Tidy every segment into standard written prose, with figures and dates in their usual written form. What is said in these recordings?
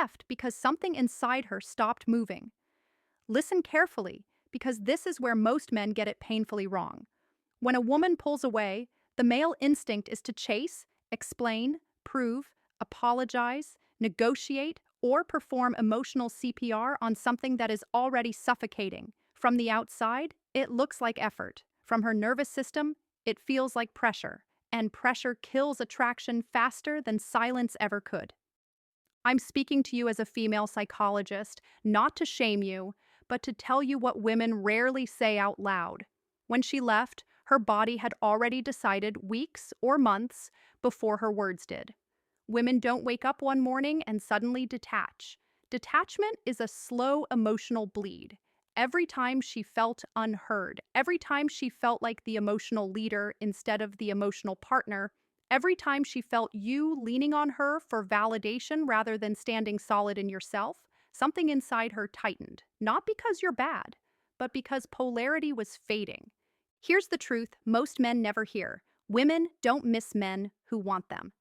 left because something inside her stopped moving. Listen carefully, because this is where most men get it painfully wrong. When a woman pulls away, the male instinct is to chase, explain, prove, apologize, negotiate, or perform emotional CPR on something that is already suffocating. From the outside, it looks like effort. From her nervous system, it feels like pressure. And pressure kills attraction faster than silence ever could. I'm speaking to you as a female psychologist, not to shame you, but to tell you what women rarely say out loud. When she left, her body had already decided weeks or months before her words did. Women don't wake up one morning and suddenly detach. Detachment is a slow emotional bleed. Every time she felt unheard, every time she felt like the emotional leader instead of the emotional partner, every time she felt you leaning on her for validation rather than standing solid in yourself, something inside her tightened. Not because you're bad, but because polarity was fading. Here's the truth most men never hear. Women don't miss men who want them.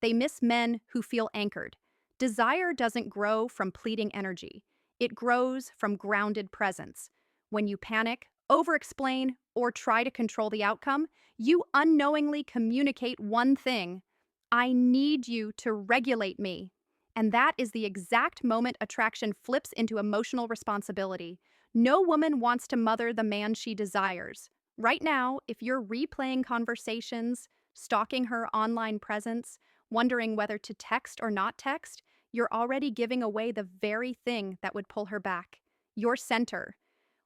They miss men who feel anchored. Desire doesn't grow from pleading energy. It grows from grounded presence. When you panic, over-explain, or try to control the outcome, you unknowingly communicate one thing: I need you to regulate me. And that is the exact moment attraction flips into emotional responsibility. No woman wants to mother the man she desires. Right now, if you're replaying conversations, stalking her online presence, wondering whether to text or not text, you're already giving away the very thing that would pull her back: your center.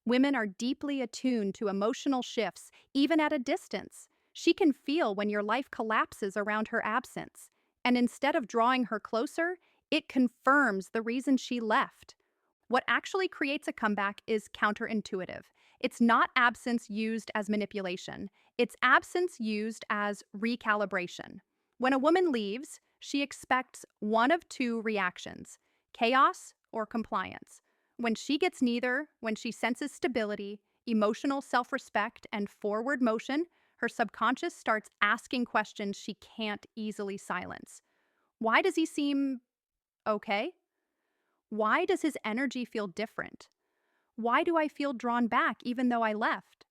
Women are deeply attuned to emotional shifts, even at a distance. She can feel when your life collapses around her absence. And instead of drawing her closer, it confirms the reason she left. What actually creates a comeback is counterintuitive. It's not absence used as manipulation, it's absence used as recalibration. When a woman leaves, she expects one of two reactions: chaos or compliance. When she gets neither, when she senses stability, emotional self-respect, and forward motion, her subconscious starts asking questions she can't easily silence. Why does he seem okay? Why does his energy feel different? Why do I feel drawn back even though I left?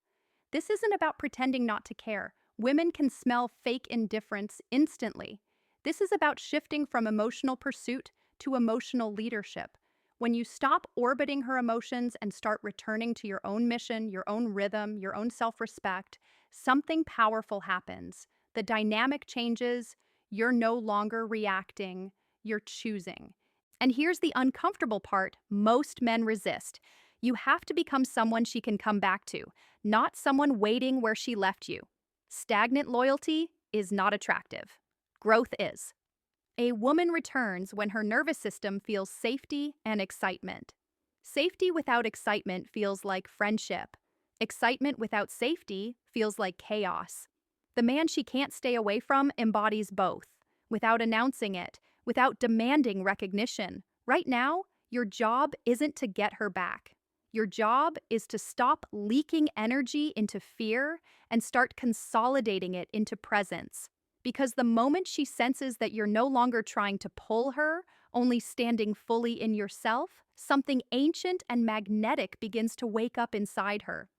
This isn't about pretending not to care. Women can smell fake indifference instantly. This is about shifting from emotional pursuit to emotional leadership. When you stop orbiting her emotions and start returning to your own mission, your own rhythm, your own self-respect, something powerful happens. The dynamic changes. You're no longer reacting, you're choosing. And here's the uncomfortable part most men resist. You have to become someone she can come back to, not someone waiting where she left you. Stagnant loyalty is not attractive. Growth is. A woman returns when her nervous system feels safety and excitement. Safety without excitement feels like friendship. Excitement without safety feels like chaos. The man she can't stay away from embodies both, without announcing it, without demanding recognition. Right now, your job isn't to get her back. Your job is to stop leaking energy into fear and start consolidating it into presence. Because the moment she senses that you're no longer trying to pull her, only standing fully in yourself, something ancient and magnetic begins to wake up inside her.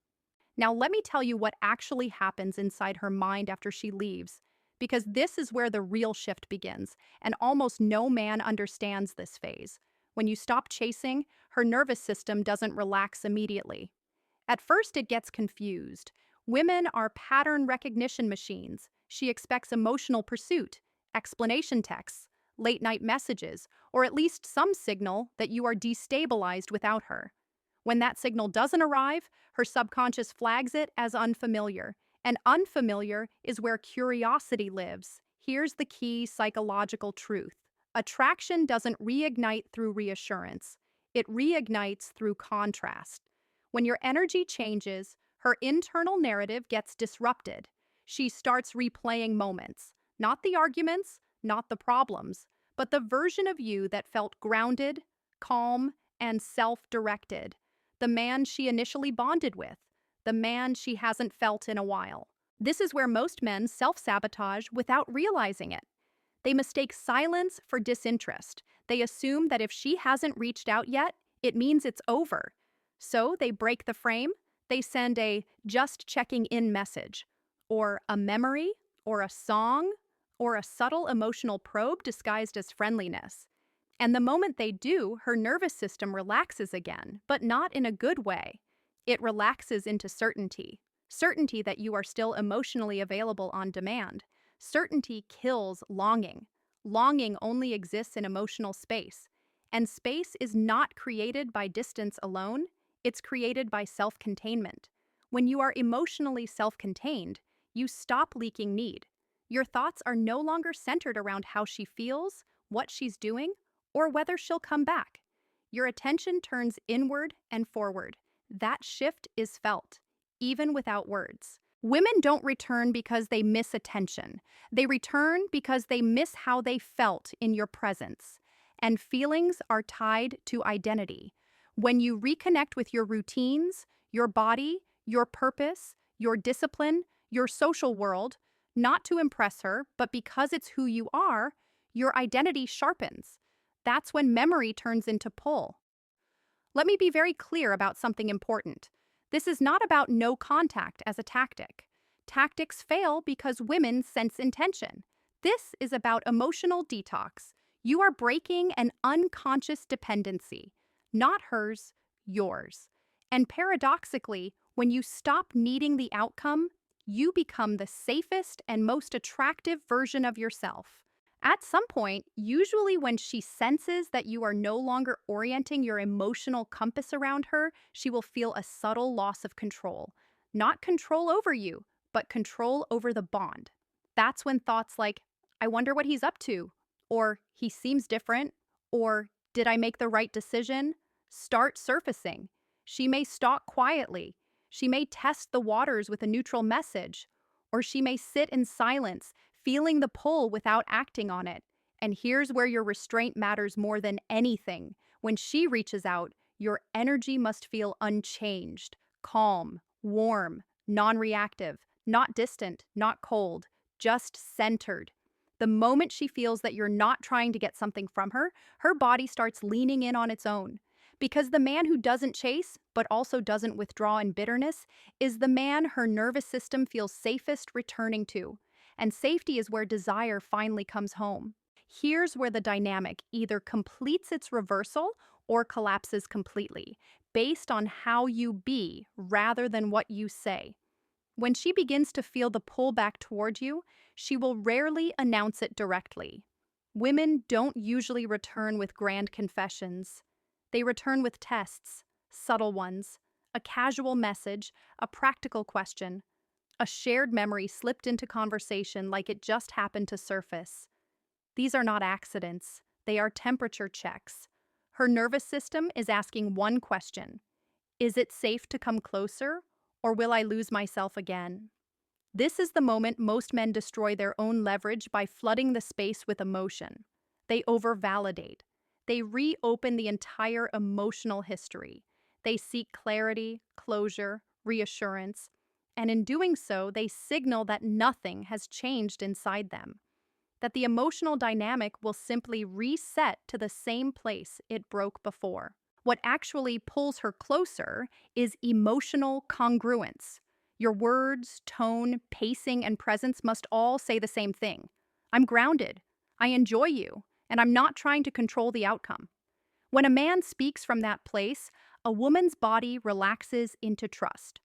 Now, let me tell you what actually happens inside her mind after she leaves, because this is where the real shift begins, and almost no man understands this phase. When you stop chasing, her nervous system doesn't relax immediately. At first, it gets confused. Women are pattern recognition machines. She expects emotional pursuit, explanation texts, late-night messages, or at least some signal that you are destabilized without her. When that signal doesn't arrive, her subconscious flags it as unfamiliar. And unfamiliar is where curiosity lives. Here's the key psychological truth. Attraction doesn't reignite through reassurance. It reignites through contrast. When your energy changes, her internal narrative gets disrupted. She starts replaying moments, not the arguments, not the problems, but the version of you that felt grounded, calm, and self-directed. The man she initially bonded with, the man she hasn't felt in a while. This is where most men self-sabotage without realizing it. They mistake silence for disinterest. They assume that if she hasn't reached out yet, it means it's over. So they break the frame. They send a just checking in message, or a memory, or a song, or a subtle emotional probe disguised as friendliness. And the moment they do, her nervous system relaxes again, but not in a good way. It relaxes into certainty. Certainty that you are still emotionally available on demand. Certainty kills longing. Longing only exists in emotional space. And space is not created by distance alone, it's created by self-containment. When you are emotionally self-contained, you stop leaking need. Your thoughts are no longer centered around how she feels, what she's doing, or whether she'll come back. Your attention turns inward and forward. That shift is felt, even without words. Women don't return because they miss attention. They return because they miss how they felt in your presence. And feelings are tied to identity. When you reconnect with your routines, your body, your purpose, your discipline, your social world, not to impress her, but because it's who you are, your identity sharpens. That's when memory turns into pull. Let me be very clear about something important. This is not about no contact as a tactic. Tactics fail because women sense intention. This is about emotional detox. You are breaking an unconscious dependency, not hers, yours. And paradoxically, when you stop needing the outcome, you become the safest and most attractive version of yourself. At some point, usually when she senses that you are no longer orienting your emotional compass around her, she will feel a subtle loss of control. Not control over you, but control over the bond. That's when thoughts like, I wonder what he's up to, or he seems different, or did I make the right decision, start surfacing. She may stalk quietly. She may test the waters with a neutral message, or she may sit in silence, feeling the pull without acting on it. And here's where your restraint matters more than anything. When she reaches out, your energy must feel unchanged, calm, warm, non-reactive, not distant, not cold, just centered. The moment she feels that you're not trying to get something from her, her body starts leaning in on its own. Because the man who doesn't chase, but also doesn't withdraw in bitterness, is the man her nervous system feels safest returning to. And safety is where desire finally comes home. Here's where the dynamic either completes its reversal or collapses completely, based on how you be rather than what you say. When she begins to feel the pull back toward you, she will rarely announce it directly. Women don't usually return with grand confessions. They return with tests, subtle ones, a casual message, a practical question, a shared memory slipped into conversation like it just happened to surface. These are not accidents, they are temperature checks. Her nervous system is asking one question: is it safe to come closer, or will I lose myself again? This is the moment most men destroy their own leverage by flooding the space with emotion. They overvalidate. They reopen the entire emotional history. They seek clarity, closure, reassurance, and in doing so, they signal that nothing has changed inside them, that the emotional dynamic will simply reset to the same place it broke before. What actually pulls her closer is emotional congruence. Your words, tone, pacing, and presence must all say the same thing. I'm grounded, I enjoy you, and I'm not trying to control the outcome. When a man speaks from that place, a woman's body relaxes into trust.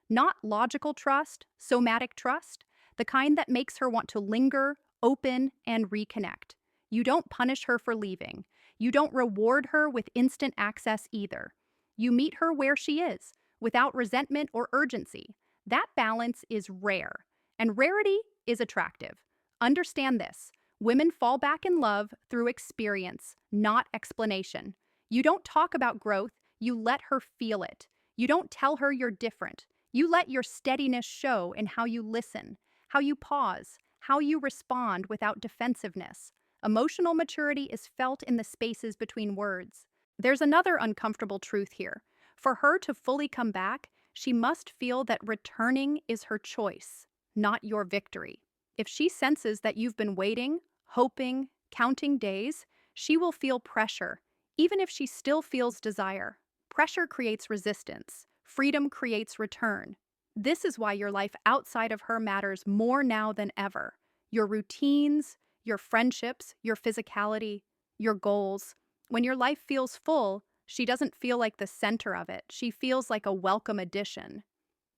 Not logical trust, somatic trust, the kind that makes her want to linger, open, and reconnect. You don't punish her for leaving. You don't reward her with instant access either. You meet her where she is, without resentment or urgency. That balance is rare, and rarity is attractive. Understand this. Women fall back in love through experience, not explanation. You don't talk about growth, you let her feel it. You don't tell her you're different. You let your steadiness show in how you listen, how you pause, how you respond without defensiveness. Emotional maturity is felt in the spaces between words. There's another uncomfortable truth here. For her to fully come back, she must feel that returning is her choice, not your victory. If she senses that you've been waiting, hoping, counting days, she will feel pressure, even if she still feels desire. Pressure creates resistance. Freedom creates return. This is why your life outside of her matters more now than ever. Your routines, your friendships, your physicality, your goals. When your life feels full, she doesn't feel like the center of it. She feels like a welcome addition.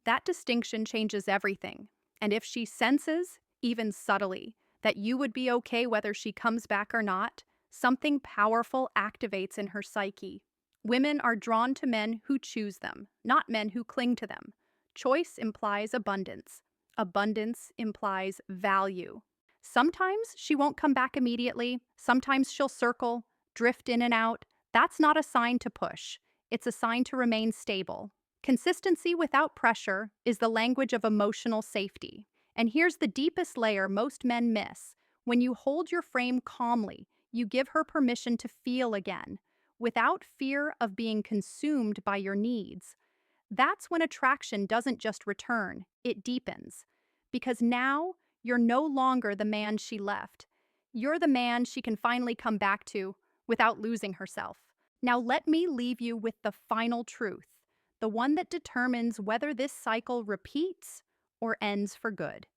That distinction changes everything. And if she senses, even subtly, that you would be okay whether she comes back or not, something powerful activates in her psyche. Women are drawn to men who choose them, not men who cling to them. Choice implies abundance. Abundance implies value. Sometimes she won't come back immediately. Sometimes she'll circle, drift in and out. That's not a sign to push. It's a sign to remain stable. Consistency without pressure is the language of emotional safety. And here's the deepest layer most men miss. When you hold your frame calmly, you give her permission to feel again, without fear of being consumed by your needs. That's when attraction doesn't just return, it deepens. Because now, you're no longer the man she left. You're the man she can finally come back to without losing herself. Now, let me leave you with the final truth, the one that determines whether this cycle repeats or ends for good.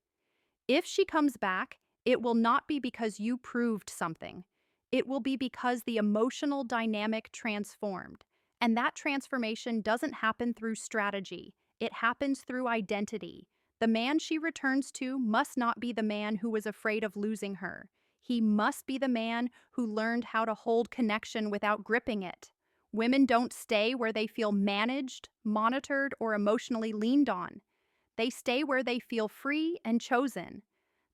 If she comes back, it will not be because you proved something. It will be because the emotional dynamic transformed. And that transformation doesn't happen through strategy. It happens through identity. The man she returns to must not be the man who was afraid of losing her. He must be the man who learned how to hold connection without gripping it. Women don't stay where they feel managed, monitored, or emotionally leaned on. They stay where they feel free and chosen.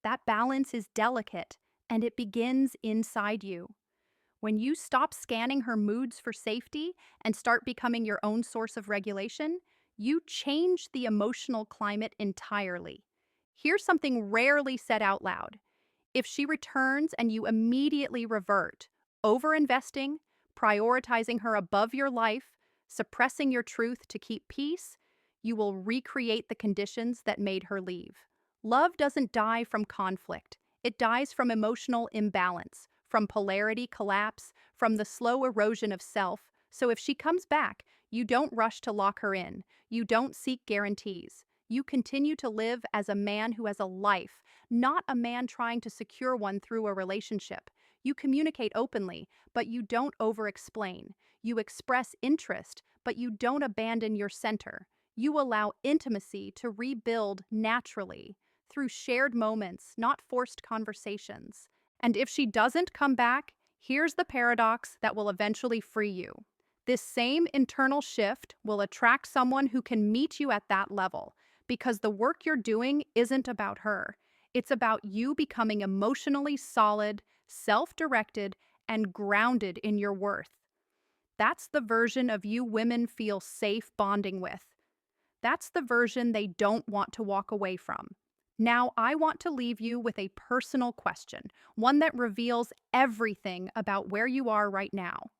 That balance is delicate, and it begins inside you. When you stop scanning her moods for safety and start becoming your own source of regulation, you change the emotional climate entirely. Here's something rarely said out loud. If she returns and you immediately revert, overinvesting, prioritizing her above your life, suppressing your truth to keep peace, you will recreate the conditions that made her leave. Love doesn't die from conflict. It dies from emotional imbalance, from polarity collapse, from the slow erosion of self. So if she comes back, you don't rush to lock her in. You don't seek guarantees. You continue to live as a man who has a life, not a man trying to secure one through a relationship. You communicate openly, but you don't over-explain. You express interest, but you don't abandon your center. You allow intimacy to rebuild naturally, through shared moments, not forced conversations. And if she doesn't come back, here's the paradox that will eventually free you. This same internal shift will attract someone who can meet you at that level, because the work you're doing isn't about her. It's about you becoming emotionally solid, self-directed, and grounded in your worth. That's the version of you women feel safe bonding with. That's the version they don't want to walk away from. Now, I want to leave you with a personal question, one that reveals everything about where you are right now.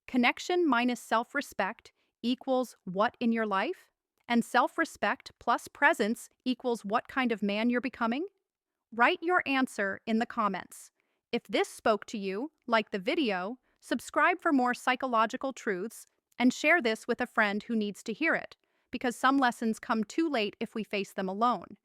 Connection minus self-respect equals what in your life? And self-respect plus presence equals what kind of man you're becoming? Write your answer in the comments. If this spoke to you, like the video, subscribe for more psychological truths, and share this with a friend who needs to hear it, because some lessons come too late if we face them alone.